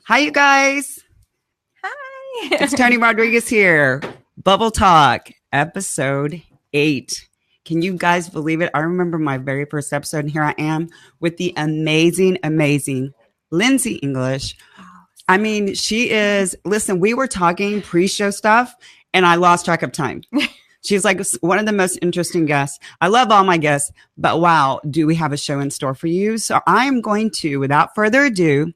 Hi, you guys. Hi. It's Tony Rodriguez here. Bubble Talk, episode 8. Can you guys believe it? I remember my very first episode, and here I am with the amazing Lindsay English. I mean, she is, listen, we were talking pre-show stuff, and I lost track of time. She's like one of the most interesting guests. I love all my guests, but wow, do we have a show in store for you? So I am going to, without further ado,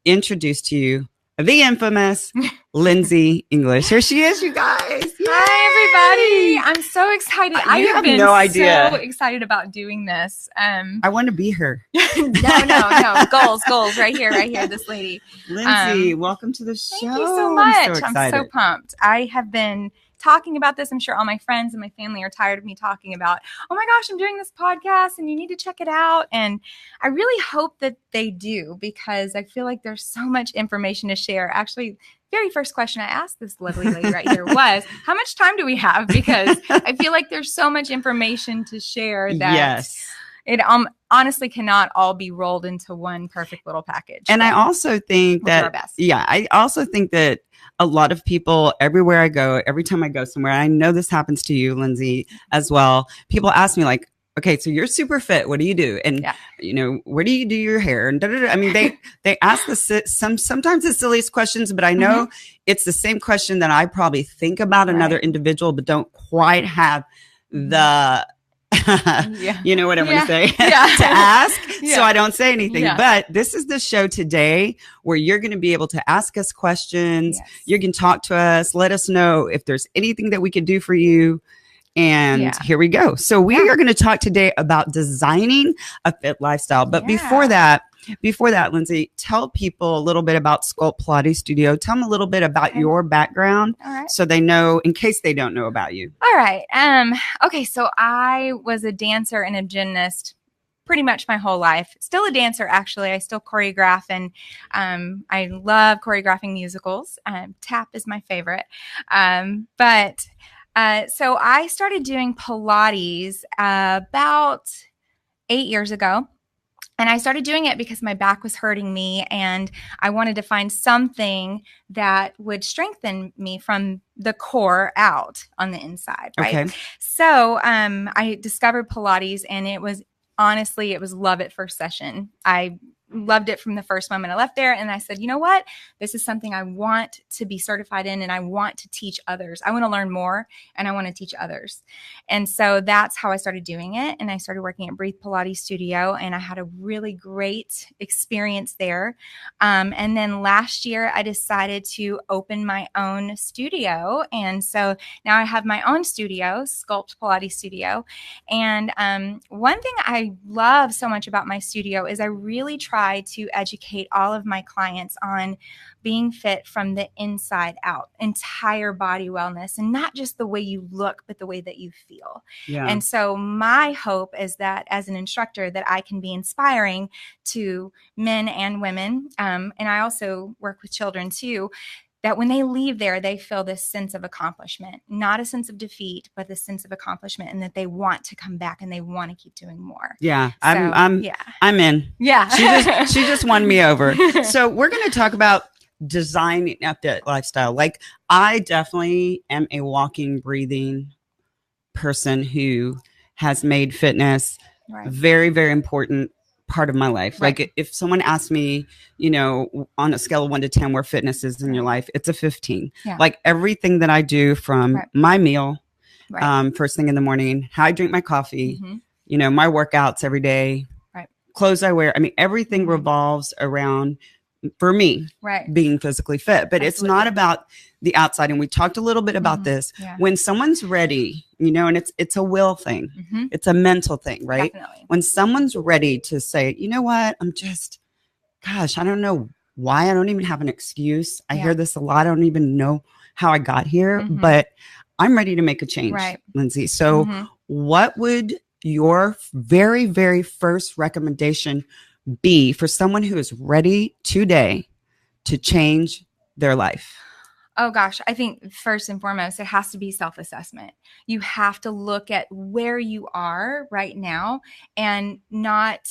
introduce to you the infamous Lindsay English. Here she is, you guys. Yay! Hi, everybody. I'm so excited. I have been no idea. So excited about doing this. I want to be her. No. Goals. Right here. This lady. Lindsay, welcome to the show. Thank you so much. I'm so pumped. I have been talking about this. I'm sure all my friends and my family are tired of me talking about, oh my gosh, I'm doing this podcast and you need to check it out. And I really hope that they do, because I feel like there's so much information to share. Actually, very first question I asked this lovely lady right here was, how much time do we have? Because I feel like there's so much information to share that it honestly cannot all be rolled into one perfect little package. And I also think I also think that a lot of people, everywhere I go, every time I go somewhere, I know this happens to you, Lindsay, as well. People ask me like, okay, so you're super fit. What do you do? And, you know, where do you do your hair? And I mean, they ask sometimes the silliest questions, but I know it's the same question that I probably think about another individual, but don't quite have the, you know what I'm going to say, to ask. So I don't say anything, but this is the show today where you're going to be able to ask us questions. You can talk to us, let us know if there's anything that we can do for you. And here we go. So we are going to talk today about designing a fit lifestyle. But before that, Lindsay, tell people a little bit about Sculpt Pilates Studio. Tell them a little bit about your background so they know, in case they don't know about you. All right. Okay. So I was a dancer and a gymnast pretty much my whole life. Still a dancer, actually. I still choreograph, and I love choreographing musicals. Tap is my favorite. So I started doing Pilates about 8 years ago. And I started doing it because my back was hurting me, and I wanted to find something that would strengthen me from the core out on the inside, right? Okay. So I discovered Pilates, and it was love at first session. I loved it from the first moment I left there. And I said, you know what? This is something I want to be certified in, and I want to teach others. I want to learn more, and I want to teach others. And so that's how I started doing it. And I started working at Breathe Pilates Studio, and I had a really great experience there. And then last year I decided to open my own studio. And so now I have my own studio, Sculpt Pilates Studio. And one thing I love so much about my studio is I really try to educate all of my clients on being fit from the inside out, entire body wellness, and not just the way you look, but the way that you feel. And so my hope is that as an instructor that I can be inspiring to men and women. And I also work with children too, that when they leave there, they feel this sense of accomplishment, not a sense of defeat, but this sense of accomplishment, and that they want to come back and they want to keep doing more. I'm in. Yeah. She just won me over. So we're going to talk about designing a fit lifestyle. Like, I definitely am a walking, breathing person who has made fitness very, very important part of my life. Like, if someone asked me, you know, on a scale of 1 to 10 where fitness is in your life, it's a 15. Like, everything that I do, from my meal, first thing in the morning, how I drink my coffee, you know, my workouts every day, clothes I wear. I mean, everything revolves around, for me, being physically fit. But it's not about the outside. And we talked a little bit about this. When someone's ready, you know, and it's a will thing. It's a mental thing, right? Definitely. When someone's ready to say, you know what, I don't know why. I don't even have an excuse. I hear this a lot. I don't even know how I got here, but I'm ready to make a change, Lindsay. So what would your very, very first recommendation be for someone who is ready today to change their life? Oh gosh, I think first and foremost, it has to be self-assessment. You have to look at where you are right now and not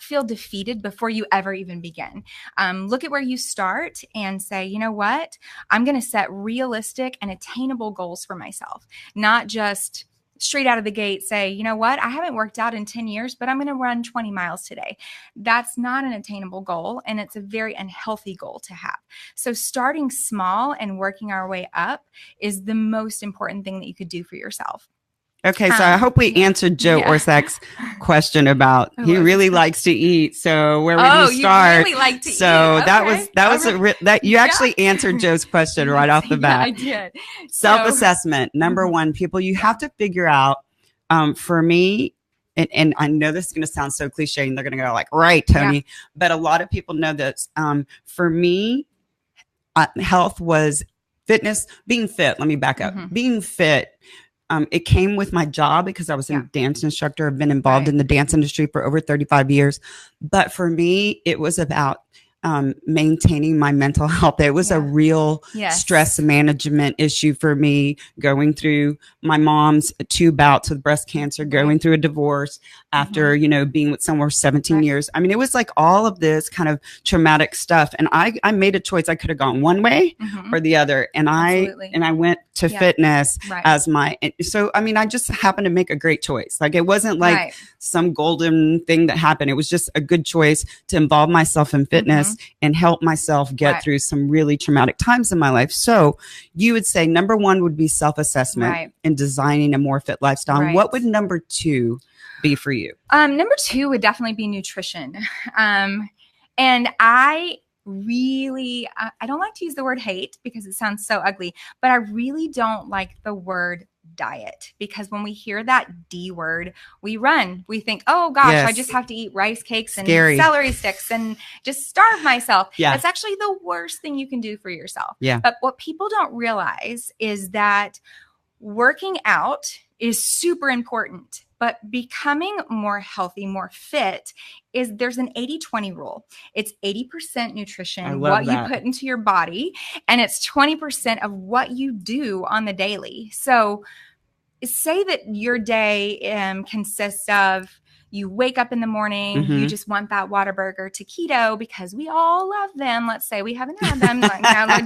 feel defeated before you ever even begin. Look at where you start and say, you know what? I'm going to set realistic and attainable goals for myself, not just straight out of the gate say, you know what? I haven't worked out in 10 years, but I'm going to run 20 miles today. That's not an attainable goal, and it's a very unhealthy goal to have. So starting small and working our way up is the most important thing that you could do for yourself. Okay, so I hope we answered Joe Orsak's question about he really likes to eat. So where would you start? You really like to eat. Okay. that you actually answered Joe's question right off the bat. I did. Self-assessment, number one, people, you have to figure out. For me, and I know this is going to sound so cliche, and they're going to go like, "Right, Tony," but a lot of people know this. For me, health was fitness, being fit. Let me back up. Being fit. It came with my job because I was a dance instructor. I've been involved in the dance industry for over 35 years. But for me, it was about maintaining my mental health. It was a real stress management issue for me, going through my mom's 2 bouts with breast cancer, going through a divorce after, being with someone for 17 years. I mean, it was like all of this kind of traumatic stuff. And I made a choice. I could have gone one way or the other. And I went to fitness as my, so, I mean, I just happened to make a great choice. Like, it wasn't like some golden thing that happened. It was just a good choice to involve myself in fitness and help myself get through some really traumatic times in my life. So you would say number one would be self-assessment and designing a more fit lifestyle. What would number 2 be for you? Number 2 would definitely be nutrition. And I don't like to use the word hate because it sounds so ugly, but I really don't like the word diet, because when we hear that D word, we run. We think, oh gosh, I just have to eat rice cakes and celery sticks and just starve myself. That's actually the worst thing you can do for yourself. But what people don't realize is that working out is super important, but becoming more healthy, more fit there's an 80-20 rule. It's 80% nutrition, what you put into your body, and it's 20% of what you do on the daily. So say that your day consists of, you wake up in the morning, you just want that Whataburger taquito because we all love them. Let's say we haven't had them.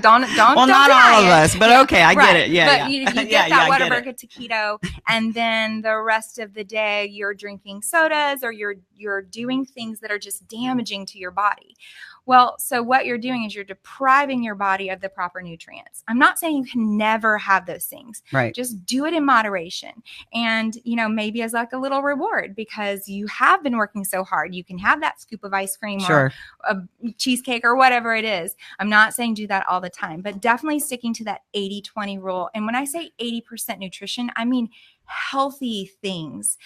Don't well, not all of us, but okay, I get it. But you get that Whataburger taquito, and then the rest of the day you're drinking sodas or you're doing things that are just damaging to your body. Well, so what you're doing is you're depriving your body of the proper nutrients. I'm not saying you can never have those things. Just do it in moderation. And, maybe as like a little reward, because you have been working so hard. You can have that scoop of ice cream or a cheesecake or whatever it is. I'm not saying do that all the time, but definitely sticking to that 80-20 rule. And when I say 80% nutrition, I mean healthy things.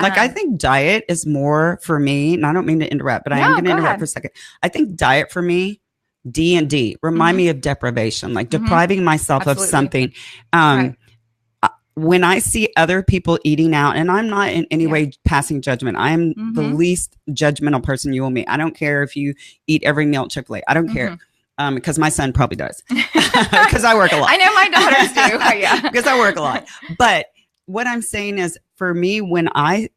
Like, I think diet is more for me, and I don't mean to interrupt, but I am going to interrupt for a second. I think diet for me, D&D, remind me of deprivation, like depriving myself of something. When I see other people eating out, and I'm not in any way passing judgment, I am the least judgmental person you will meet. I don't care if you eat every meal at Chick-fil-A. I don't care. Because my son probably does. Because I work a lot. I know my daughters do. Because I work a lot. But what I'm saying is, for me, when I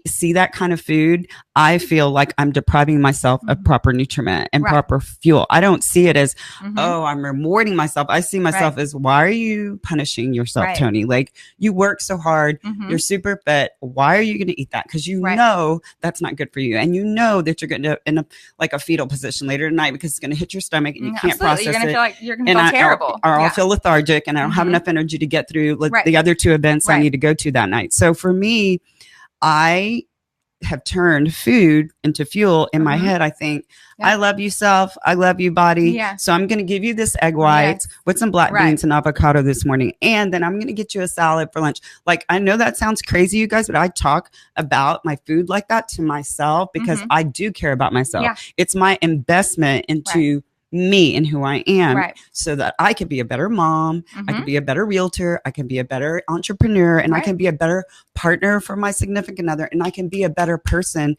see that kind of food, I feel like I'm depriving myself of proper nutriment and proper fuel. I don't see it as, oh, I'm rewarding myself. I see myself as, why are you punishing yourself, Tony? Like, you work so hard. You're super fit. Why are you going to eat that? Because you know that's not good for you. And you know that you're going to end up like a fetal position later tonight because it's going to hit your stomach and you can't process You're it. You're going to feel like you're going to feel terrible. Or I'll feel lethargic and I don't have enough energy to get through the other 2 events I need to go to that night. So for me, I have turned food into fuel in my head. I think, I love you, self. I love you, body. So I'm going to give you this egg whites with some black beans and avocado this morning. And then I'm going to get you a salad for lunch. Like, I know that sounds crazy, you guys, but I talk about my food like that to myself because I do care about myself. It's my investment into me and who I am so that I can be a better mom. I can be a better realtor. I can be a better entrepreneur, and I can be a better partner for my significant other. And I can be a better person,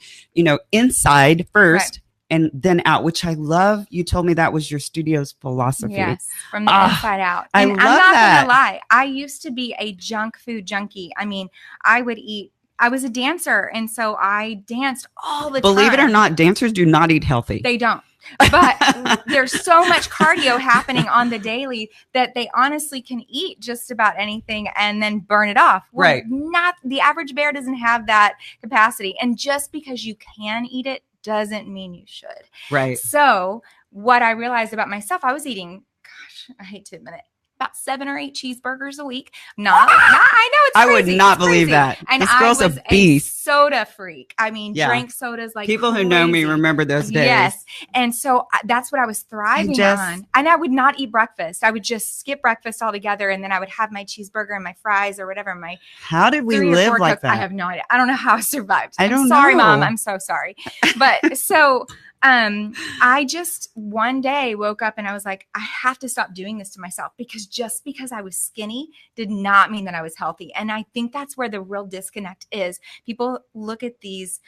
inside first and then out, which I love. You told me that was your studio's philosophy. Yes, from the inside out. And I love I'm not that. gonna lie, I used to be a junk food junkie. I mean, I was a dancer, and so I danced all the time. Believe it or not, dancers do not eat healthy. They don't. But there's so much cardio happening on the daily that they honestly can eat just about anything and then burn it off. Well, right. Not the average bear doesn't have that capacity. And just because you can eat it doesn't mean you should. Right. So what I realized about myself, I was eating, gosh, I hate to admit it, about 7 or 8 cheeseburgers a week. I know it's crazy. I would not believe that. And this girl's I was a beast. Soda freak. I mean, drank sodas like people crazy. Who know me remember those days. Yes. And so that's what I was thriving on. And I would not eat breakfast. I would just skip breakfast altogether. And then I would have my cheeseburger and my fries or whatever. How did we live like that? I have no idea. I don't know how I survived. I'm sorry, Mom. I'm so sorry. But so I just one day woke up and I was like, I have to stop doing this to myself, because just because I was skinny did not mean that I was healthy. And I think that's where the real disconnect is. People look at these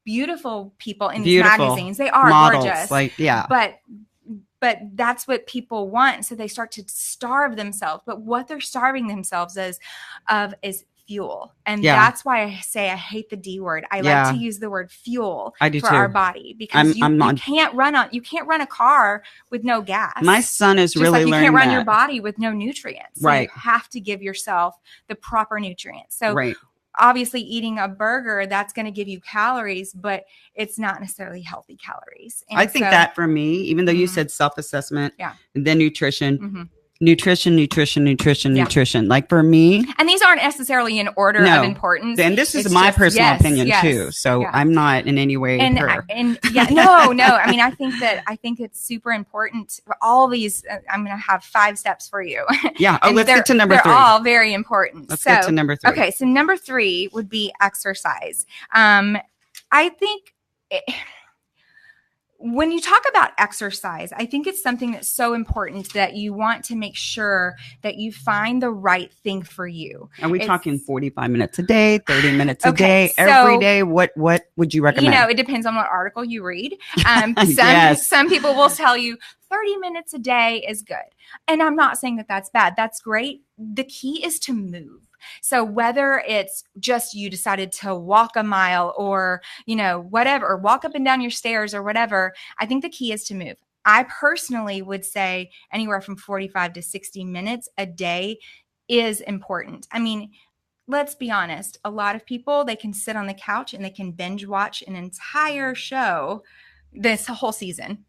beautiful people in these magazines. They are models, gorgeous. But that's what people want. So they start to starve themselves. But what they're starving themselves is fuel. And that's why I say I hate the D word. I like to use the word fuel for our body, because you can't run a car with no gas. My son is just really like learning you can't run that. your body with no nutrients. So right. You have to give yourself the proper nutrients. So right. Obviously eating a burger, that's going to give you calories, but it's not necessarily healthy calories. And I think that for me, even though you said self-assessment and then nutrition, nutrition. Like for me. And these aren't necessarily in order of importance. And this is my personal opinion too. So I'm not in any way her. No. I mean, I think it's super important. All these, I'm going to have 5 steps for you. Yeah. Oh, let's get to number 3. They're all very important. Let's get to number 3. Okay. So number 3 would be exercise. I think when you talk about exercise, I think it's something that's so important that you want to make sure that you find the right thing for you. Are we talking 45 minutes a day, 30 minutes a day, every day? What would you recommend? It depends on what article you read. Some people will tell you 30 minutes a day is good. And I'm not saying that that's bad. That's great. The key is to move. So whether it's just you decided to walk a mile or, whatever, or walk up and down your stairs or whatever, I think the key is to move. I personally would say anywhere from 45 to 60 minutes a day is important. I mean, let's be honest. A lot of people, they can sit on the couch and they can binge watch an entire show this whole season.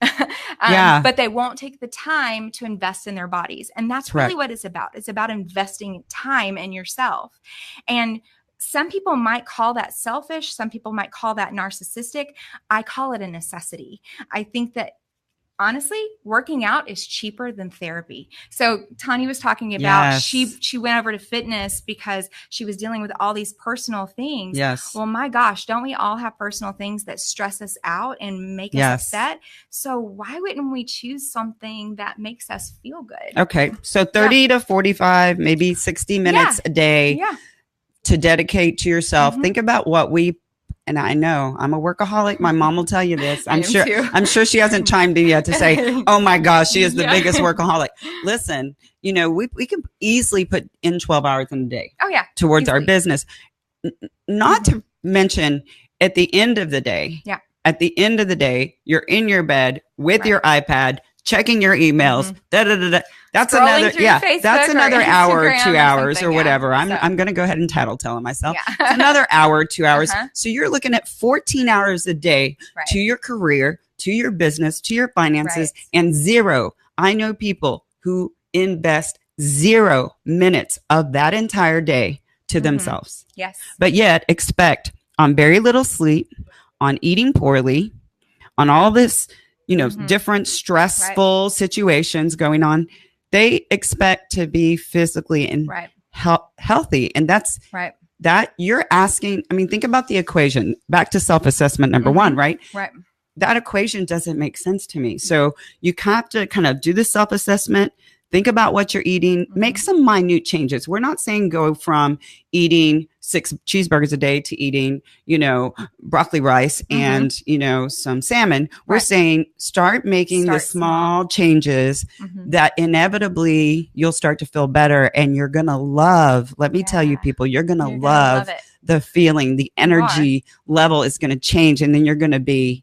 But they won't take the time to invest in their bodies. And that's really what it's about. It's about investing time in yourself. And some people might call that selfish. Some people might call that narcissistic. I call it a necessity. I think that honestly, working out is cheaper than therapy. So Tanya was talking about she went over to fitness because she was dealing with all these personal things. Yes. Well, my gosh, don't we all have personal things that stress us out and make us upset? So why wouldn't we choose something that makes us feel good? Okay. So 30 to 45, maybe 60 minutes a day to dedicate to yourself. Think about what and I know I'm a workaholic. My mom will tell you this. I'm sure she hasn't chimed in yet to say, oh my gosh, she is the biggest workaholic. Listen, we can easily put in 12 hours in a day towards our business. Not to mention at the end of the day, you're in your bed with your iPad, checking your emails, That's scrolling another, that's another hour or 2 hours or whatever. I'm going to go ahead and tattletale myself. It's another hour, 2 hours. So you're looking at 14 hours a day to your career, to your business, to your finances, and 0. I know people who invest 0 minutes of that entire day to themselves. Yes. But yet expect on very little sleep, on eating poorly, on all this, different stressful situations going on. They expect to be physically and healthy. And that's that you're asking. I mean, think about the equation. Back to self-assessment number 1, right? Right. That equation doesn't make sense to me. So you have to kind of do the self-assessment, think about what you're eating, make some minute changes. We're not saying go from eating 6 cheeseburgers a day to eating, broccoli rice and, some salmon. We're saying start making the small changes that inevitably you'll start to feel better, and you're going to love, let me tell you people, you're going to love the feeling, the energy level is going to change, and then you're going to be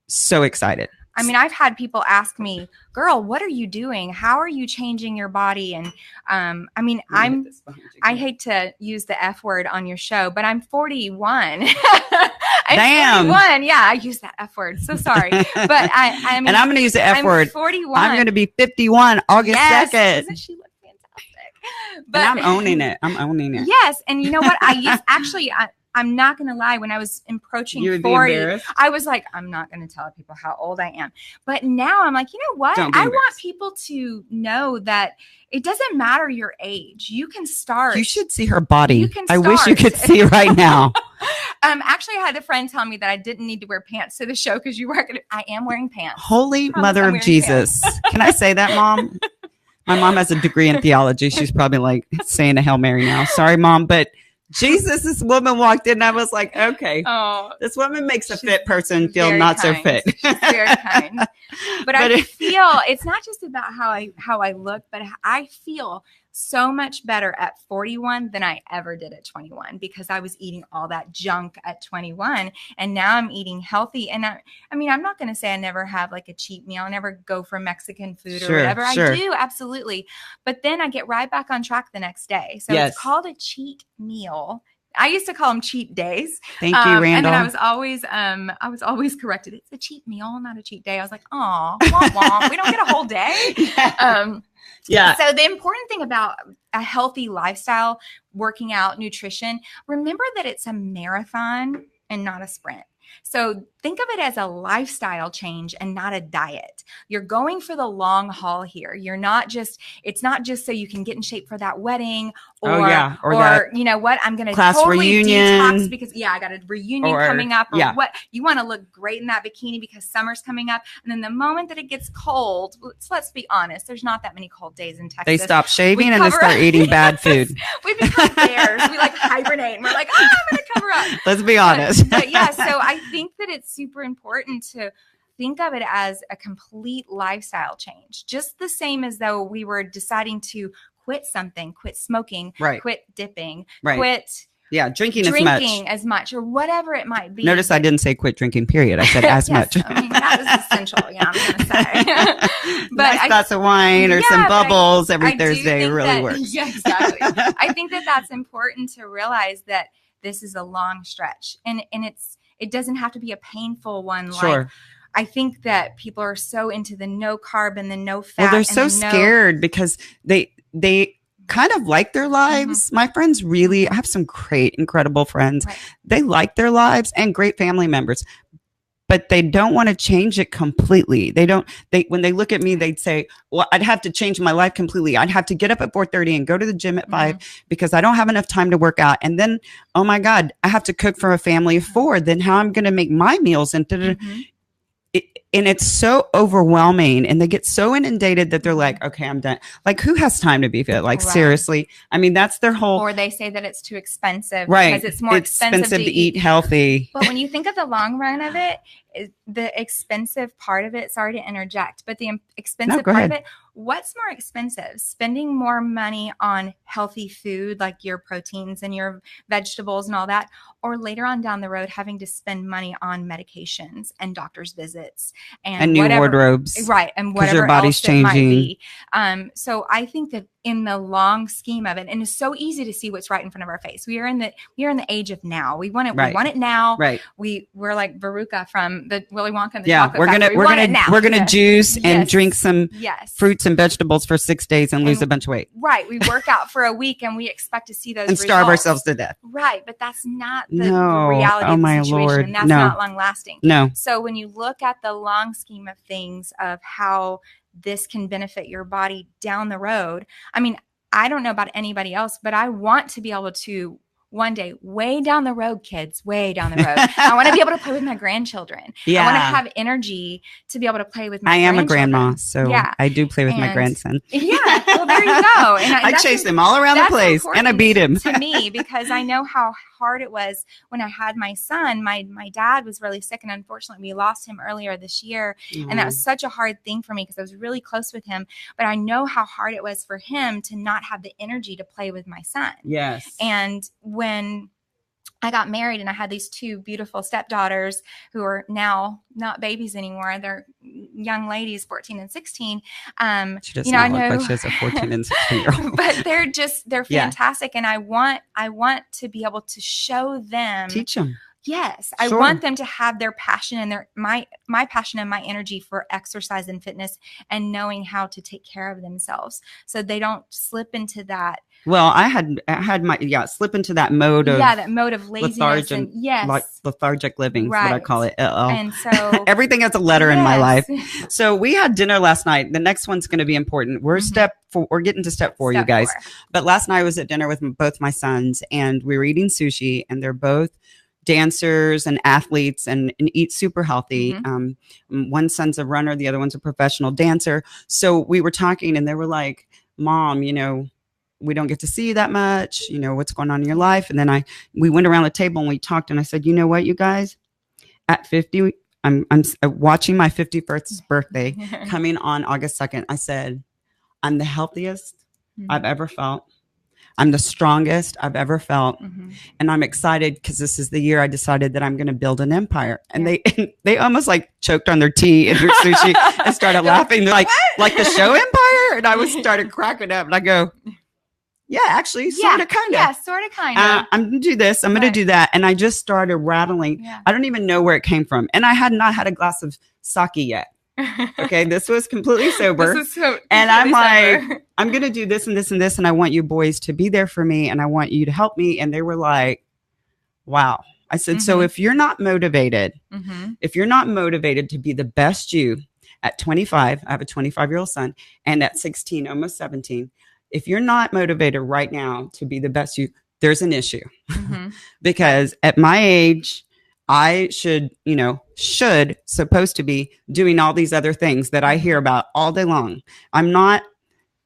so excited. I mean, I've had people ask me, girl, what are you doing? How are you changing your body? And I mean, I hate to use the F word on your show, but I'm 41. Damn. 41. Yeah, I use that F word. So sorry. But I mean, and I'm going to use the F word. 41. I'm going to be 51 August 2nd. Doesn't she look fantastic? But and I'm owning it. I'm owning it. Yes. And you know what? I'm not going to lie. When I was approaching 40, I was like, I'm not going to tell people how old I am. But now I'm like, you know what? I want people to know that it doesn't matter your age. You can start. You should see her body. I wish you could see right now. Actually, I had a friend tell me that I didn't need to wear pants to the show because I am wearing pants. Holy Mother of Jesus. Can I say that, Mom? My mom has a degree in theology. She's probably like saying a Hail Mary now. Sorry, Mom, but Jesus, this woman walked in and I was like, okay, this woman makes a fit person feel not so fit. She's very kind. But I feel it's not just about how I look, but I feel so much better at 41 than I ever did at 21 because I was eating all that junk at 21 and now I'm eating healthy. And I mean, I'm not going to say I never have like a cheat meal. I never go for Mexican food or whatever. Sure. I do. Absolutely. But then I get right back on track the next day. So it's called a cheat meal. I used to call them cheat days. Thank you, Randall. And then I was always corrected. It's a cheat meal, not a cheat day. I was like, oh, womp womp. We don't get a whole day. Yeah. So the important thing about a healthy lifestyle, working out, nutrition, remember that it's a marathon and not a sprint. So think of it as a lifestyle change and not a diet. You're going for the long haul here. It's not just so you can get in shape for that wedding or you know what, I'm going to totally detox because I got a reunion coming up or what you want to look great in that bikini because summer's coming up. And then the moment that it gets cold, let's be honest, there's not that many cold days in Texas. They stop shaving and they start eating bad food. We become bears. We like hibernate and we're like, I'm going to cover up. Let's be honest. But yeah, so I think that it's super important to think of it as a complete lifestyle change, just the same as though we were deciding to quit something, quit smoking, quit dipping, quit drinking as much or whatever it might be. Notice I didn't say quit drinking, period. I said as much. I mean, that is essential. Yeah, I'm going to say. But nice glass of wine or some bubbles every Thursday really works. Yeah, exactly. I think that that's important to realize that this is a long stretch and it doesn't have to be a painful one. Sure. Like, I think that people are so into the no carb and the no fat. Well, they're so scared because they kind of like their lives. My friends I have some great, incredible friends. Right. They like their lives and great family members, but they don't want to change it completely. When they look at me, they'd say, well, I'd have to change my life completely. I'd have to get up at 4:30 and go to the gym at 5 because I don't have enough time to work out. And then, oh my God, I have to cook for a family of 4. Then how I'm going to make my meals and and it's so overwhelming and they get so inundated that they're like, okay, I'm done. Like who has time to be fit? Like seriously. I mean, that's their whole. Or they say that it's too expensive. Right. Because it's more expensive to eat healthy. But when you think of the long run of it, the expensive part of it, sorry to interject, but the expensive part of it, what's more expensive? Spending more money on healthy food like your proteins and your vegetables and all that, or later on down the road having to spend money on medications and doctor's visits and new wardrobes, right? And whatever your body's else changing. It might be. So I think that in the long scheme of it, and it's so easy to see what's right in front of our face. We are in the age of now. We want it. We want it now. Right. We're like Veruca from the Willy Wonka and the Chocolate Factory. We're gonna juice and drink some fruits and vegetables for 6 days and lose a bunch of weight. Right. We work out for a week and we expect to see those and results. starve ourselves to death. Right. But that's not the reality of the situation. Lord. And that's not long lasting. No. So when you look at the long scheme of things of how this can benefit your body down the road, I mean, I don't know about anybody else, but I want to be able to one day, way down the road, kids, way down the road, I want to be able to play with my grandchildren. Yeah. I want to have energy to be able to play with my grandchildren. I am a grandma, so I do play with my grandson. Yeah. Well, Well, there you go. And I chased him all around the place and I beat him. To me, because I know how hard it was when I had my son. My dad was really sick, and unfortunately we lost him earlier this year. And that was such a hard thing for me because I was really close with him. But I know how hard it was for him to not have the energy to play with my son. Yes. And when I got married and I had these two beautiful stepdaughters who are now not babies anymore. They're young ladies, 14 and 16. She does not look like she has a 14 and 16-year-old. But they're fantastic. And I want to be able to show them. Teach them. Yes. I want them to have their passion and my passion and my energy for exercise and fitness and knowing how to take care of themselves so they don't slip into that. Well, I had my slip into that mode of laziness and lethargic living is what I call it. And so everything has a letter in my life. So we had dinner last night. The next one's going to be important. We're we're getting to step 4, you guys. But last night I was at dinner with both my sons and we were eating sushi, and they're both dancers and athletes and eat super healthy. One son's a runner, the other one's a professional dancer. So we were talking and they were like, Mom, we don't get to see you that much. What's going on in your life? And then we went around the table and we talked, and I said, you know what, you guys, at 50, I'm watching my 51st birthday coming on August 2nd. I said, I'm the healthiest I've ever felt. I'm the strongest I've ever felt. And I'm excited because this is the year I decided that I'm going to build an empire. And they almost like choked on their tea and their sushi and started laughing. They're like the show Empire? And I started cracking up and I go, yeah, actually, sort of, kind of. Yeah, sort of, kind of. I'm going to do this. I'm going to do that. And I just started rattling. Yeah. I don't even know where it came from. And I had not had a glass of sake yet. Okay, this was completely sober. And I'm like, I'm going to do this and this and this. And I want you boys to be there for me. And I want you to help me. And they were like, wow. I said, so if you're not motivated, if you're not motivated to be the best you at 25, I have a 25-year-old son, and at 16, almost 17, if you're not motivated right now to be the best you, there's an issue. Because at my age, I supposed to be doing all these other things that I hear about all day long. I'm not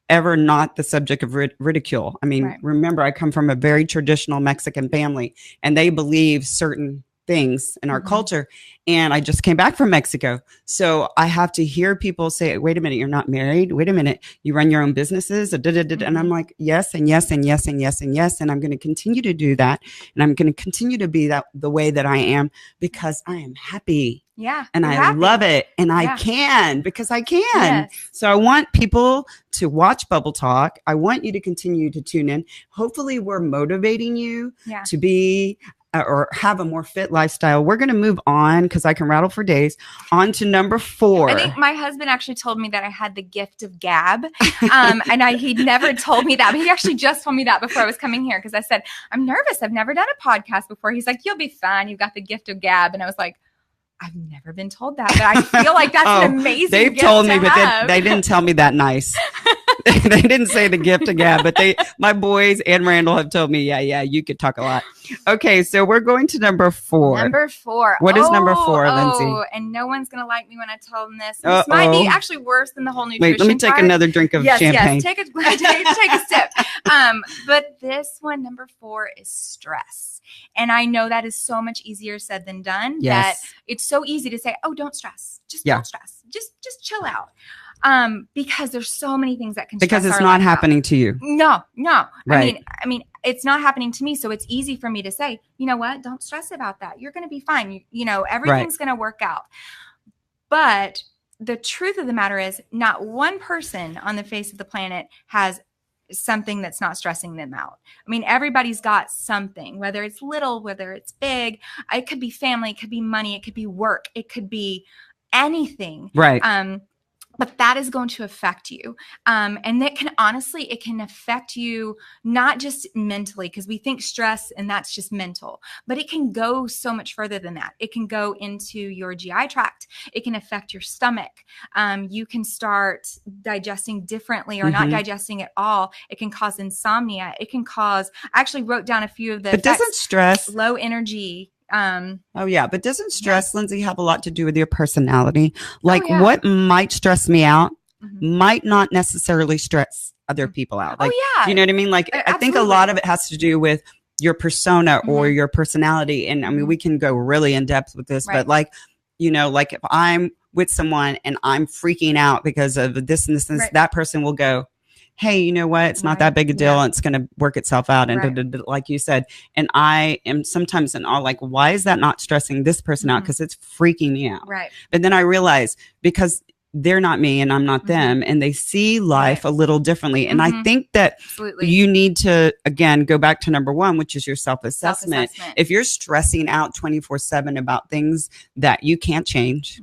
the subject of ridicule. I mean, remember, I come from a very traditional Mexican family, and they believe certain things in our culture. And I just came back from Mexico. So I have to hear people say, wait a minute, you're not married. Wait a minute, you run your own businesses. And I'm like, yes, and yes, and yes, and yes, and yes. And I'm going to continue to do that. And I'm going to continue to be the way that I am because I am happy. Yeah. And I love it. And I can because I can. Yes. So I want people to watch Bubble Talk. I want you to continue to tune in. Hopefully we're motivating you to be or have a more fit lifestyle. We're going to move on because I can rattle for days on to number 4. I think my husband actually told me that I had the gift of gab. And he'd never told me that, but he actually just told me that before I was coming here. Cause I said, I'm nervous. I've never done a podcast before. He's like, you'll be fine. You've got the gift of gab. And I was like, I've never been told that, but I feel like that's an amazing they've gift told me, to but have. They didn't tell me that nice. They didn't say the gift of gab, but my boys and Randall have told me, yeah, you could talk a lot. Okay, so we're going to number 4. Number 4. What is number 4, Lindsay? And no one's going to like me when I tell them this. This might be actually worse than the whole nutrition Wait, let me take another drink of champagne. Yes, take a sip. But this one, number 4, is stress. And I know that is so much easier said than done. Yes. That it's so easy to say, oh, don't stress. Just don't stress. Just chill out. Because there's so many things that can because it's not happening to you. No. Right. I mean, it's not happening to me. So it's easy for me to say, you know what? Don't stress about that. You're going to be fine. Everything's going to work out. But the truth of the matter is not one person on the face of the planet has something that's not stressing them out. I mean, everybody's got something, whether it's little, whether it's big. It could be family, it could be money, it could be work, it could be anything. Right. But that is going to affect you. And that can honestly, it can affect you not just mentally, because we think stress and that's just mental, but it can go so much further than that. It can go into your GI tract. It can affect your stomach. You can start digesting differently or not digesting at all. It can cause insomnia. It can cause, I actually wrote down a few of the But doesn't stress, low energy. But doesn't stress, Lindsay, have a lot to do with your personality? Like what might stress me out might not necessarily stress other people out. Like, oh, yeah. do you know what I mean? Like, I think a lot of it has to do with your persona or your personality. And I mean, we can go really in depth with this, but like, you know, like if I'm with someone and I'm freaking out because of this and this and this, that person will go, hey, you know what? It's not that big a deal. It's going to work itself out. And like you said, and I am sometimes in awe, like, why is that not stressing this person out? Because it's freaking me out. Right. But then I realize because they're not me and I'm not them, and they see life a little differently. And I think that you need to, again, go back to number one, which is your self-assessment. If you're stressing out 24/7 about things that you can't change,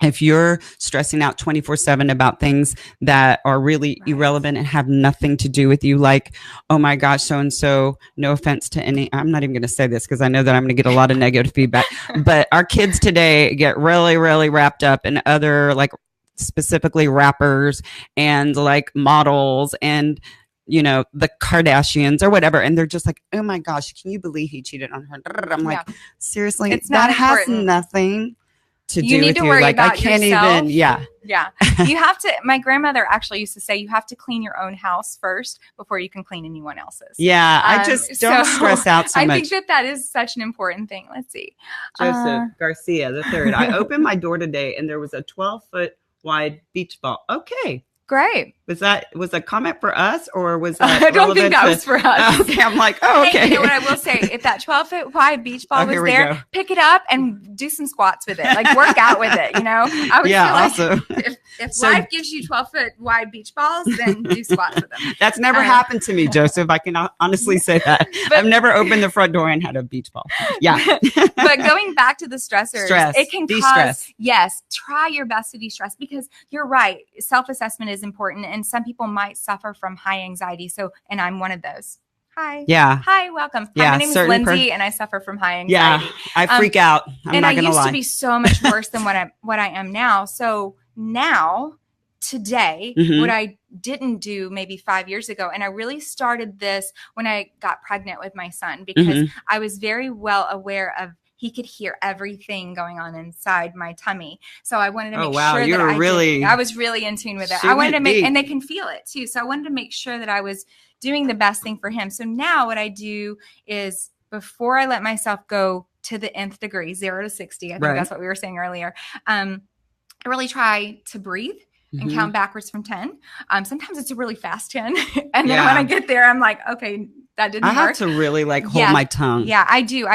if you're stressing out 24/7 about things that are really irrelevant and have nothing to do with you, like, oh my gosh, so-and-so, no offense to any, I'm not even going to say this because I know that I'm going to get a lot of negative feedback, but our kids today get really, really wrapped up in other, like, specifically rappers and like models and, you know, the Kardashians or whatever. And they're just like, oh my gosh, can you believe he cheated on her? I'm like, seriously, it's that has nothing to do with you. Like, I can't even, Yeah. You have to, my grandmother actually used to say, you have to clean your own house first before you can clean anyone else's. Yeah. I just don't stress out so much. I think that is such an important thing. Let's see. Joseph Garcia the third. I opened my door today and there was a 12-foot wide beach ball. Okay. Great. Was a comment for us or was that? I don't think that was for us. Okay. I'm like, oh, okay. Hey, you know what I will say? If that 12-foot wide beach ball was there, pick it up and do some squats with it. Like, work out with it, you know? I would feel like if life gives you 12-foot wide beach balls, then do squats with them. That's never happened to me, Joseph. I can honestly say that. But I've never opened the front door and had a beach ball. Yeah. But going back to the stressors, it can de-stress. Try your best to de-stress, because you're right. Self-assessment is important. And some people might suffer from high anxiety. So, and I'm one of those. Hi. Yeah. Hi, welcome. Hi, my name is Lindsay and I suffer from high anxiety. Yeah. I freak out. I'm not going to lie. And I used to be so much worse than what I am now. So now, today, what I didn't do maybe 5 years ago, and I really started this when I got pregnant with my son, because I was very well aware of, he could hear everything going on inside my tummy. So I wanted to make sure that I was really in tune with it. I wanted to make, and they can feel it too. So I wanted to make sure that I was doing the best thing for him. So now what I do is, before I let myself go to the nth degree, 0 to 60, I think that's what we were saying earlier. I really try to breathe and count backwards from 10. Sometimes it's a really fast 10. And then when I get there, I'm like, okay, that didn't work. I have to really like hold my tongue. Yeah, I do.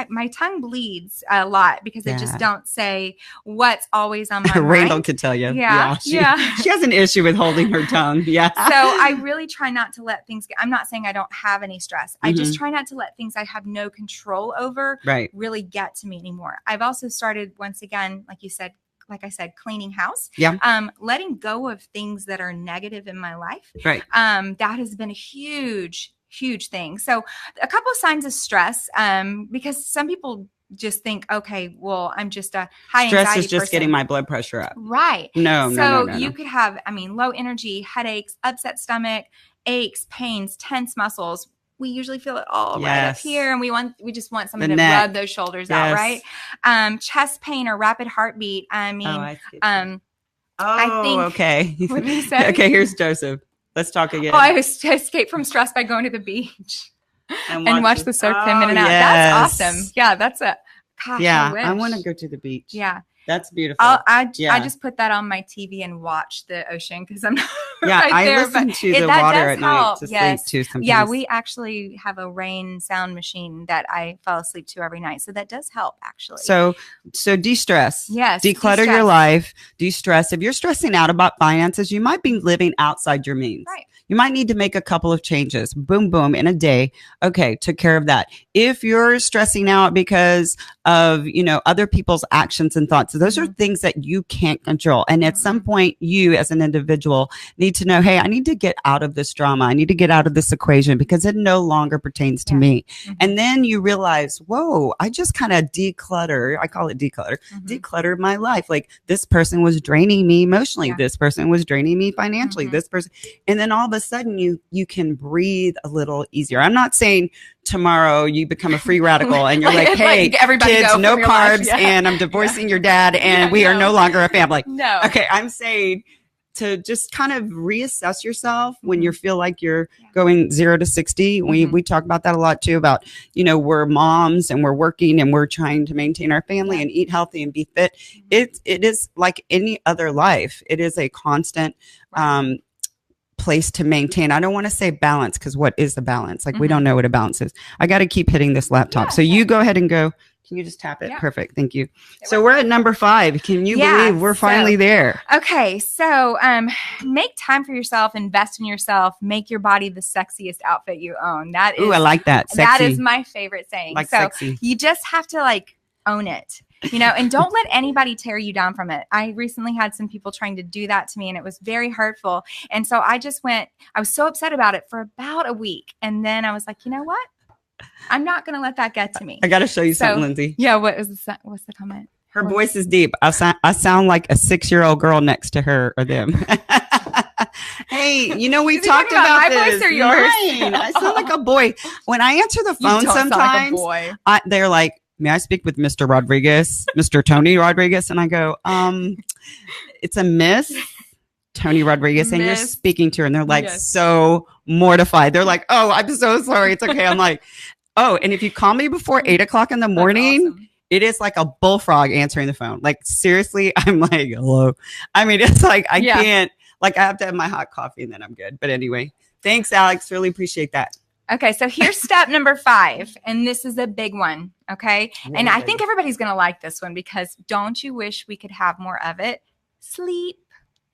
My tongue bleeds a lot because I just don't say what's always on my mind. Randall could tell you. Yeah. She has an issue with holding her tongue. Yeah. So I really try not to let things get, I'm not saying I don't have any stress. I just try not to let things I have no control over really get to me anymore. I've also started, once again, like I said, cleaning house. Yeah. Letting go of things that are negative in my life. Right. That has been a huge thing. So a couple of signs of stress, because some people just think, okay, well, I'm just a high anxiety Stress is just person. getting my blood pressure up. Right. No. You could have, low energy, headaches, upset stomach, aches, pains, tense muscles. We usually feel it all right up here, and we just want someone to rub those shoulders out, right? Chest pain or rapid heartbeat. I think. Okay. What did you say? Okay, here's Joseph. Let's talk again. Oh, I escaped from stress by going to the beach and watch the surf come in and out. That's awesome. Yeah, that's a gosh. Yeah, I want to go to the beach. Yeah. That's beautiful. I just put that on my TV and watch the ocean because I'm not I listen to the water at night to sleep too sometimes. Yeah, we actually have a rain sound machine that I fall asleep to every night. So that does help, actually. So de-stress. Yes. Declutter your life. De-stress. If you're stressing out about finances, you might be living outside your means. Right. You might need to make a couple of changes. Boom, boom, in a day. Okay, took care of that. If you're stressing out because of, other people's actions and thoughts, those are things that you can't control. And at some point, you as an individual need to know, hey, I need to get out of this drama. I need to get out of this equation because it no longer pertains to me. And then you realize, whoa, I just kind of declutter. I call it declutter. Decluttered my life. Like, this person was draining me emotionally. Yeah. This person was draining me financially. This person. And then all of a sudden you can breathe a little easier. I'm not saying tomorrow you become a free radical and you're like, hey, everybody kids, no carbs, and I'm divorcing your dad and we are no longer a family. No. Okay, I'm saying to just kind of reassess yourself when you feel like you're going 0 to 60. We talk about that a lot too, about, we're moms and we're working and we're trying to maintain our family and eat healthy and be fit. It is like any other life. It is a constant, place to maintain. I don't want to say balance, because what is the balance? Like we don't know what a balance is. I got to keep hitting this laptop. So you go ahead and go. Can you just tap it? Yeah. Perfect. Thank you. So we're at number 5. Can you believe we're finally there? Okay. So make time for yourself, invest in yourself, make your body the sexiest outfit you own. That is, I like that. Sexy. That is my favorite saying. Like so sexy. You just have to own it, and don't let anybody tear you down from it. I recently had some people trying to do that to me and it was very hurtful. And so I was so upset about it for about a week. And then I was like, you know what? I'm not going to let that get to me. I got to show you something, Lindsay. Yeah. What's the comment? Her voice is deep. I sound like a 6-year-old girl next to her or them. Hey, we talked about this. My voice or yours? Mine. I sound like a boy. When I answer the phone sometimes, they're like, may I speak with Mr. Rodriguez, Mr. Tony Rodriguez? And I go, it's a Miss Tony Rodriguez, and you're speaking to her. And they're like, so mortified. They're like, oh, I'm so sorry. It's okay. I'm like, oh, and if you call me before 8 o'clock in the morning, awesome. It is like a bullfrog answering the phone. Like, seriously, I'm like, hello. I mean, it's like, I can't, I have to have my hot coffee and then I'm good. But anyway, thanks, Alex. Really appreciate that. Okay, so here's step number 5, and this is a big one, okay? And I think everybody's going to like this one, because don't you wish we could have more of it? Sleep.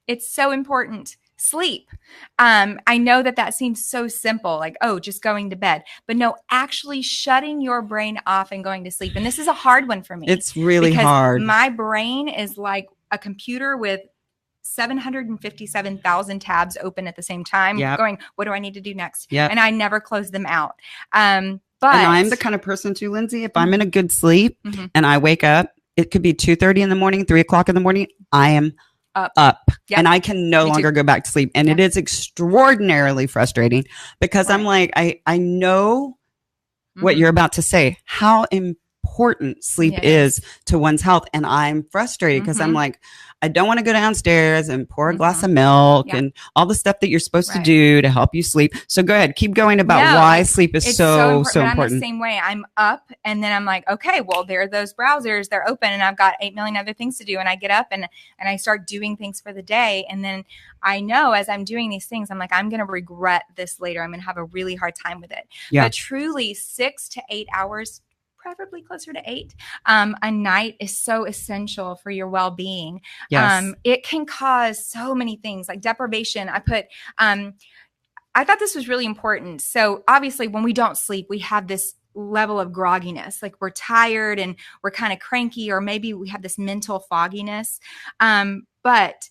It's so important. Sleep. I know that seems so simple, like, oh, just going to bed. But no, actually shutting your brain off and going to sleep. And this is a hard one for me. It's really hard. My brain is like a computer with 757,000 tabs open at the same time, going, what do I need to do next? And I never close them out. But and I'm the kind of person too, Lindsay, if I'm in a good sleep and I wake up, it could be 2:30 in the morning, 3 o'clock in the morning, I am up. And I can no longer go back to sleep. And it is extraordinarily frustrating, because I'm like, I know what you're about to say, how important sleep is to one's health. And I'm frustrated because I'm like, I don't want to go downstairs and pour a glass of milk and all the stuff that you're supposed to do to help you sleep. So go ahead, keep going about why sleep is so important. I'm the same way. I'm up and then I'm like, okay, well, there are those browsers, they're open and I've got 8 million other things to do. And I get up and I start doing things for the day. And then I know as I'm doing these things, I'm like, I'm going to regret this later. I'm going to have a really hard time with it. But truly 6 to 8 hours, preferably closer to 8, a night is so essential for your well-being. It can cause so many things like deprivation. I thought this was really important. So obviously when we don't sleep, we have this level of grogginess, like we're tired and we're kind of cranky, or maybe we have this mental fogginess. But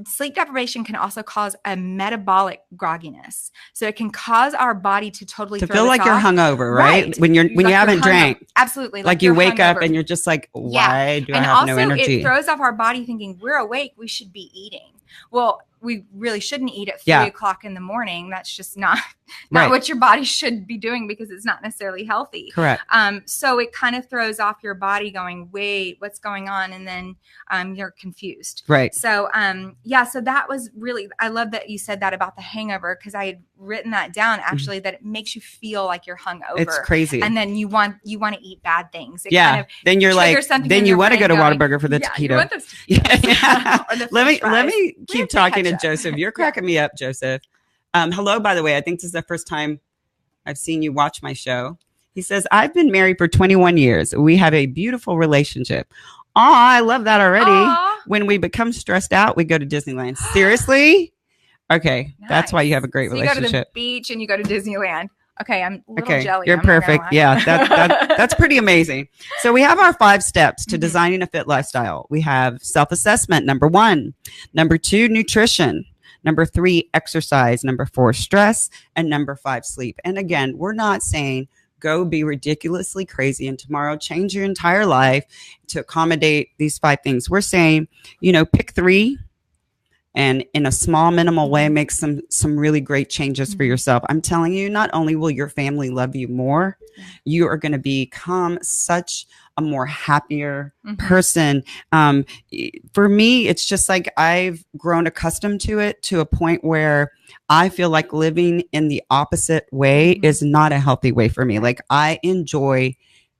sleep deprivation can also cause a metabolic grogginess. So it can cause our body to totally feel like you're hungover, right? When you haven't drank. Absolutely. Like you wake up and you're just like, why do I have no energy? And also it throws off our body thinking we're awake, we should be eating. Well, we really shouldn't eat at 3 o'clock in the morning. That's just not what your body should be doing, because it's not necessarily healthy. Correct. So it kind of throws off your body going, wait, what's going on? And then you're confused. Right. So, so that was really, I love that you said that about the hangover, because I had written that down actually, that it makes you feel like you're hungover. It's crazy. And then you want to eat bad things. It kind of then you're like, then you want to go to Whataburger for the taquito. You want those taquitos. Let me keep talking to Joseph. You're cracking me up, Joseph. Hello, by the way. I think this is the first time I've seen you watch my show. He says, I've been married for 21 years. We have a beautiful relationship. I love that already. Aww. When we become stressed out, we go to Disneyland. Seriously? Okay. Nice. That's why you have a great relationship. You go to the beach and you go to Disneyland. Okay, I'm a little jelly. You're perfect. Yeah, that's pretty amazing. So we have our 5 steps to designing a fit lifestyle. We have self-assessment, number 1. Number 2, nutrition. Number 3, exercise. Number 4, stress. And number 5, sleep. And again, we're not saying go be ridiculously crazy and tomorrow change your entire life to accommodate these 5 things. We're saying, pick 3 and in a small, minimal way, make some really great changes for yourself. I'm telling you, not only will your family love you more, you are going to become such a more happier person. For me, it's just like I've grown accustomed to it to a point where I feel like living in the opposite way is not a healthy way for me. Like I enjoy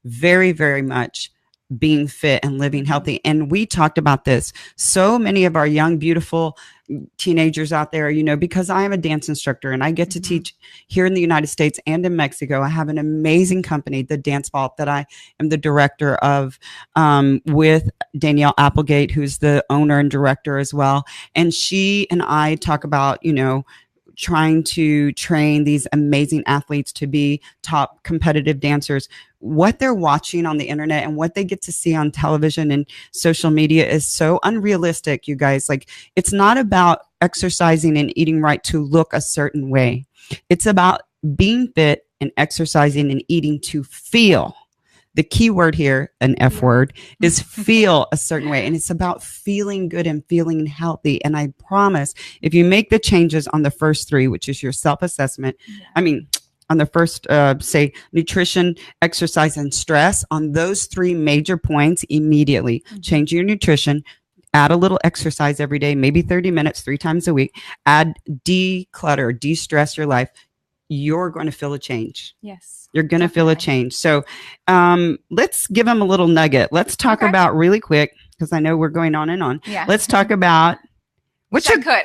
very, very much being fit and living healthy. And we talked about this. So many of our young, beautiful teenagers out there, you know, because I am a dance instructor and I get to teach here in the United States and in Mexico. I have an amazing company, the Dance Vault, that I am the director of, with Danielle Applegate, who's the owner and director as well. And she and I talk about, you know, trying to train these amazing athletes to be top competitive dancers. What they're watching on the internet and what they get to see on television and social media is so unrealistic, you guys. Like, it's not about exercising and eating right to look a certain way. It's about being fit and exercising and eating to feel. The key word here, an F word, is feel a certain way. And it's about feeling good and feeling healthy. And I promise, if you make the changes on the first three, which is your self-assessment, on the first, say, nutrition, exercise, and stress, on those three major points, immediately change your nutrition, add a little exercise every day, maybe 30 minutes, 3 times a week, add declutter, de-stress your life. You're going to feel a change. Yes. You're going to feel a change. So let's give them a little nugget. Let's talk about really quick, because I know we're going on and on. Yeah. Let's talk about what's your go.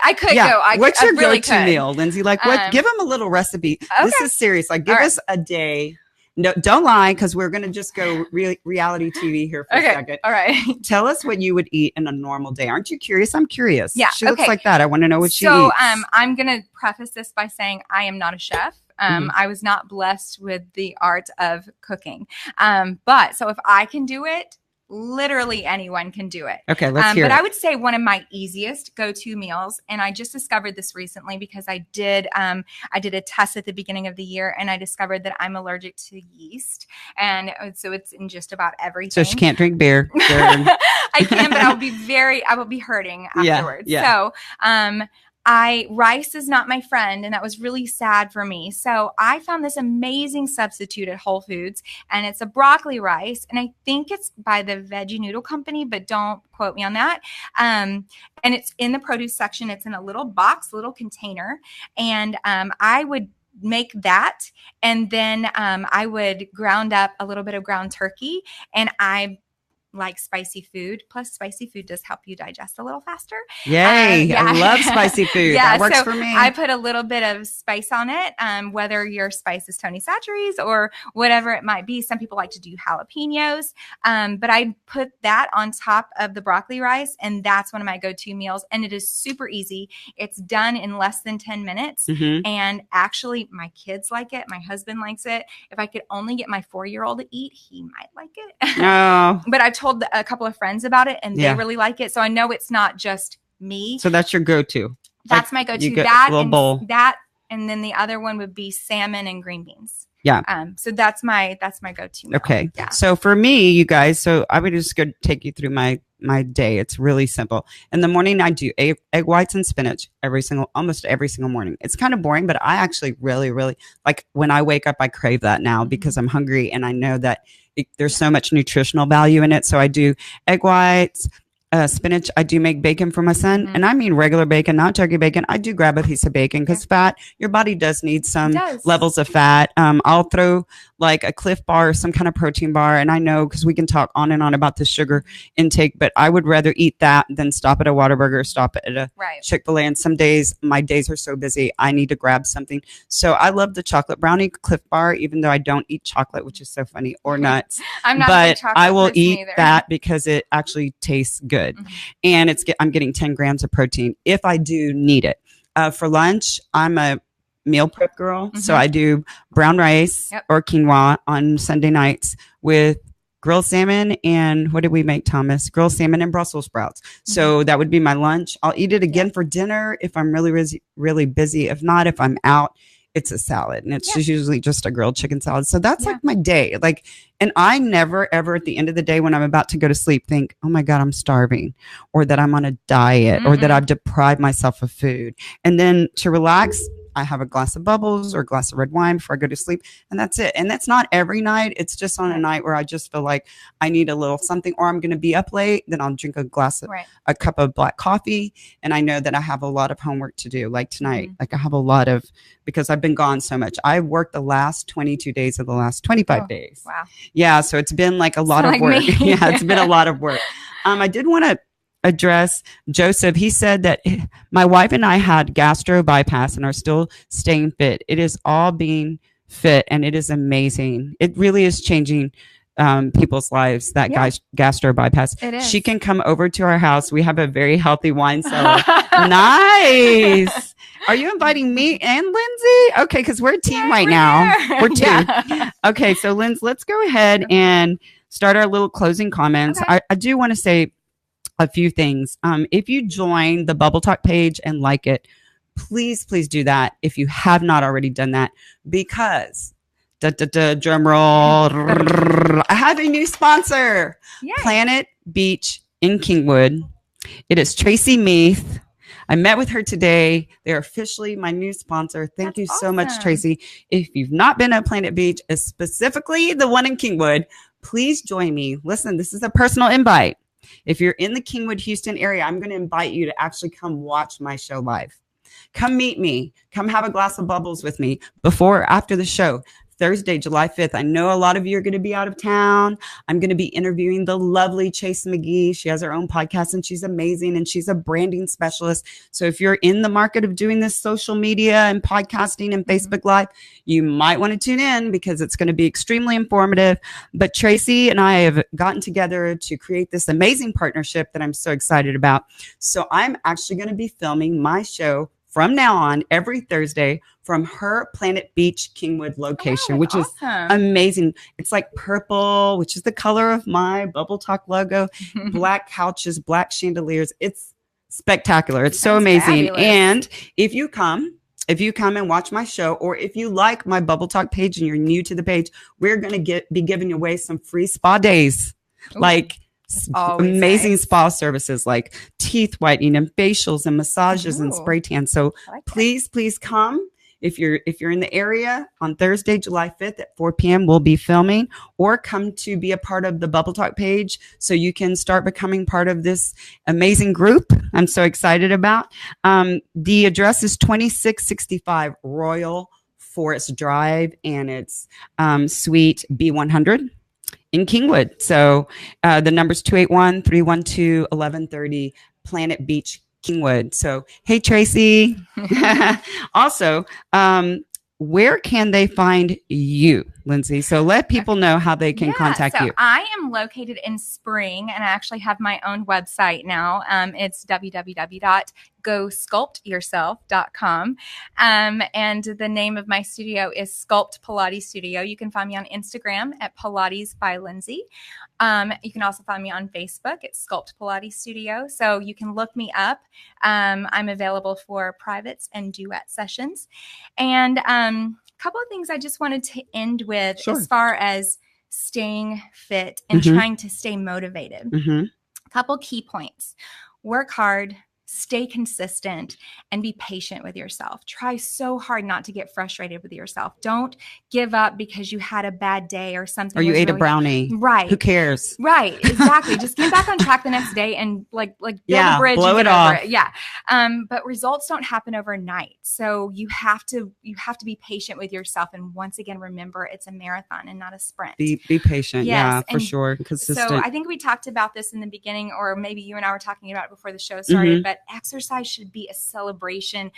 What's your go-to meal, Lindsay? Like, what? Give them a little recipe. Okay. This is serious. Like, give us a day. No, don't lie, because we're going to just go reality TV here for a second. All right. Tell us what you would eat in a normal day. Aren't you curious? I'm curious. Yeah. She looks like that. I want to know what she eats. So I'm going to preface this by saying I am not a chef. I was not blessed with the art of cooking. But so if I can do it, literally anyone can do it. Okay, let's hear it. But I would say one of my easiest go-to meals, and I just discovered this recently because I did a test at the beginning of the year, and I discovered that I'm allergic to yeast, and so it's in just about everything. So she can't drink beer. I can, but I will be hurting afterwards. Yeah. So rice is not my friend, and that was really sad for me. So I found this amazing substitute at Whole Foods, and it's a broccoli rice, and I think it's by the Veggie Noodle Company, but don't quote me on that. And it's in the produce section. It's in a little box, little container, and I would make that, and then I would ground up a little bit of ground turkey, and I like spicy food. Plus, spicy food does help you digest a little faster. Yay. I love spicy food. That works for me. I put a little bit of spice on it, whether your spice is Tony Chachere's or whatever it might be. Some people like to do jalapenos, but I put that on top of the broccoli rice, and that's one of my go-to meals, and it is super easy. It's done in less than 10 minutes, and actually, my kids like it. My husband likes it. If I could only get my 4-year-old to eat, he might like it. No. But I've told a couple of friends about it, and they really like it. So I know it's not just me. So that's your go-to. That's my go-to. That and then the other one would be salmon and green beans. Yeah. So that's my go-to meal. Okay. Yeah. So for me, you guys, so I would just go take you through my day. It's really simple. In the morning, I do egg whites and spinach almost every single morning. It's kind of boring, but I actually really, really like when I wake up, I crave that now because I'm hungry and I know that there's so much nutritional value in it. So I do egg whites, spinach. I do make bacon for my son, and I mean regular bacon, not turkey bacon. I do grab a piece of bacon because fat, your body does need some levels of fat. I'll throw like a Cliff Bar or some kind of protein bar, and I know because we can talk on and on about the sugar intake, but I would rather eat that than stop at a Whataburger, stop at a Chick-fil-A. And some days, my days are so busy, I need to grab something. So I love the chocolate brownie Cliff Bar, even though I don't eat chocolate, which is so funny, or nuts. I'm not but chocolate I will eat either. that because it actually tastes good. And I'm getting 10 grams of protein if I do need it. For lunch, I'm a meal prep girl. So I do brown rice or quinoa on Sunday nights with grilled salmon and what did we make, Thomas? Grilled salmon and Brussels sprouts. So that would be my lunch. I'll eat it again for dinner if I'm really, really, really busy. If not, if I'm out, it's a salad, and it's usually just a grilled chicken salad. So that's like my day. Like, and I never, ever at the end of the day when I'm about to go to sleep think, oh my God, I'm starving, or that I'm on a diet, or that I've deprived myself of food. And then to relax, I have a glass of bubbles or a glass of red wine before I go to sleep, and that's it. And that's not every night. It's just on a night where I just feel like I need a little something, or I'm going to be up late. Then I'll drink a cup of black coffee. And I know that I have a lot of homework to do, like tonight. Like I have a lot of, because I've been gone so much. I worked the last 22 days of the last 25 days. Wow. Yeah. So it's been like a lot of work. Yeah. It's been a lot of work. I did want to address Joseph. He said that my wife and I had gastro bypass and are still staying fit. It is all being fit, and it is amazing. It really is changing people's lives, that gastro bypass. It is. She can come over to our house. We have a very healthy wine cellar. Nice. Are you inviting me and Lindsay? Okay, because we're a team right now. We're two. Okay, so Lindsay, let's go ahead and start our little closing comments. Okay. I do want to say a few things. If you join the Bubble Talk page and like it, please do that if you have not already done that, because drum roll, I have a new sponsor. Yay. Planet Beach in Kingwood. It is Tracy Meath. I met with her today. They're officially my new sponsor. Thank you so much, Tracy. If you've not been at Planet Beach, specifically the one in Kingwood, please join me. Listen, this is a personal invite. If you're in the Kingwood, Houston area, I'm going to invite you to actually come watch my show live. Come meet me. Come have a glass of bubbles with me before or after the show. Thursday, July 5th. I know a lot of you are going to be out of town. I'm going to be interviewing the lovely Chase McGee. She has her own podcast and she's amazing, and she's a branding specialist. So if you're in the market of doing this social media and podcasting and Facebook Live, you might want to tune in because it's going to be extremely informative. But Tracy and I have gotten together to create this amazing partnership that I'm so excited about. So I'm actually going to be filming my show from now on every Thursday from her Planet Beach Kingwood location, which is amazing. It's like purple, which is the color of my Bubble Talk logo, black couches, black chandeliers. It's spectacular. It's so amazing. Fabulous. And if you come and watch my show, or if you like my Bubble Talk page and you're new to the page, we're going to be giving away some free spa days. Ooh. Like amazing spa services like teeth whitening and facials and massages and spray tan. So please come. If you're in the area on Thursday, July 5th at 4 p.m., we'll be filming, or come to be a part of the Bubble Talk page so you can start becoming part of this amazing group I'm so excited about. The address is 2665 Royal Forest Drive, and it's Suite B100. In Kingwood. So the number's 281-312-1130, Planet Beach, Kingwood. So, hey, Tracy. Also, where can they find you, Lindsay? So let people know how they can contact you. I am located in Spring, and I actually have my own website now. It's www.gosculptyourself.com. And the name of my studio is Sculpt Pilates Studio. You can find me on Instagram at Pilates by Lindsay. You can also find me on Facebook at Sculpt Pilates Studio. So you can look me up. I'm available for privates and duet sessions. And a couple of things I just wanted to end with as far as staying fit and trying to stay motivated. A couple key points. Work hard, stay consistent, and be patient with yourself. Try so hard not to get frustrated with yourself. Don't give up because you had a bad day or something. Or you ate a brownie. Right. Who cares? Right. Exactly. Just get back on track the next day and like build a bridge. Blow it off. Yeah. But results don't happen overnight. So you have to be patient with yourself. And once again, remember it's a marathon and not a sprint. Be patient. Yes. Yeah, for sure. Consistent. So I think we talked about this in the beginning, or maybe you and I were talking about it before the show started, but exercise should be a celebration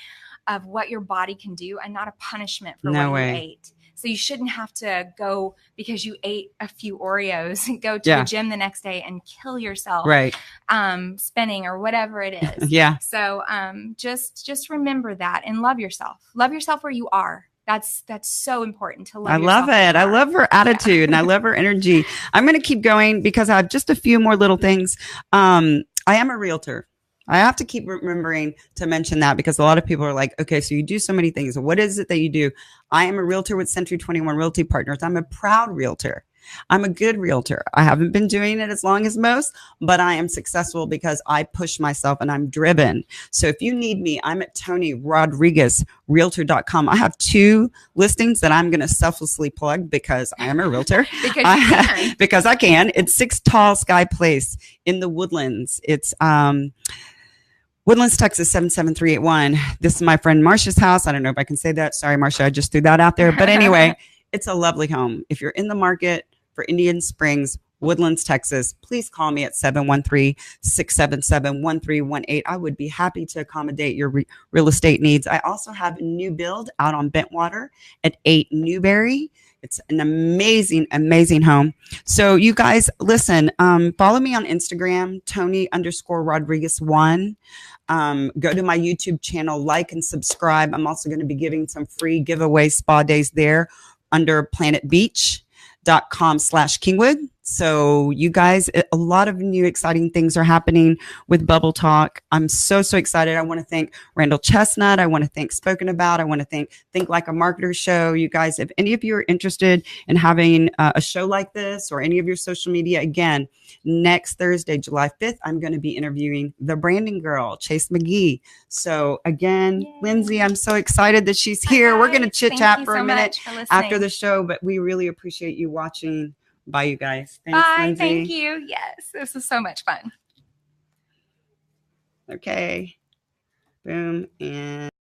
of what your body can do and not a punishment for what you ate. So you shouldn't have to go because you ate a few Oreos and go to the gym the next day and kill yourself, spinning or whatever it is. So just remember that and love yourself. Love yourself where you are. That's so important to love. I love it. I love her attitude and I love her energy. I'm going to keep going because I have just a few more little things. I am a realtor. I have to keep remembering to mention that because a lot of people are like, okay, so you do so many things. What is it that you do? I am a realtor with Century 21 Realty Partners. I'm a proud realtor. I'm a good realtor. I haven't been doing it as long as most, but I am successful because I push myself and I'm driven. So if you need me, I'm at TonyRodriguezRealtor.com. I have 2 listings that I'm going to selflessly plug because I am a realtor. Because I can. It's 6 Tall Sky Place in the Woodlands. It's Woodlands, Texas, 77381. This is my friend Marcia's house. I don't know if I can say that. Sorry, Marcia, I just threw that out there. But anyway, it's a lovely home. If you're in the market for Indian Springs, Woodlands, Texas, please call me at 713-677-1318. I would be happy to accommodate your real estate needs. I also have a new build out on Bentwater at 8 Newberry. It's an amazing, amazing home. So you guys, listen, follow me on Instagram, Tony_Rodriguez1. Go to my YouTube channel, like and subscribe. I'm also going to be giving some free giveaway spa days there under planetbeach.com/Kingwood. So you guys, a lot of new exciting things are happening with Bubble Talk. I'm so, so excited. I want to thank Randall Chestnut. I want to thank Spoken About. I want to thank Think Like a Marketer Show. You guys, if any of you are interested in having a show like this or any of your social media, again, next Thursday, July 5th, I'm going to be interviewing the branding girl, Chase McGee. So again, yay. Lindsay, I'm so excited that she's here. We're going to chit chat for a minute after the show, but we really appreciate you watching. Bye, you guys. Thanks, bye. Lindsay. Thank you. Yes, this was so much fun. Okay. Boom. And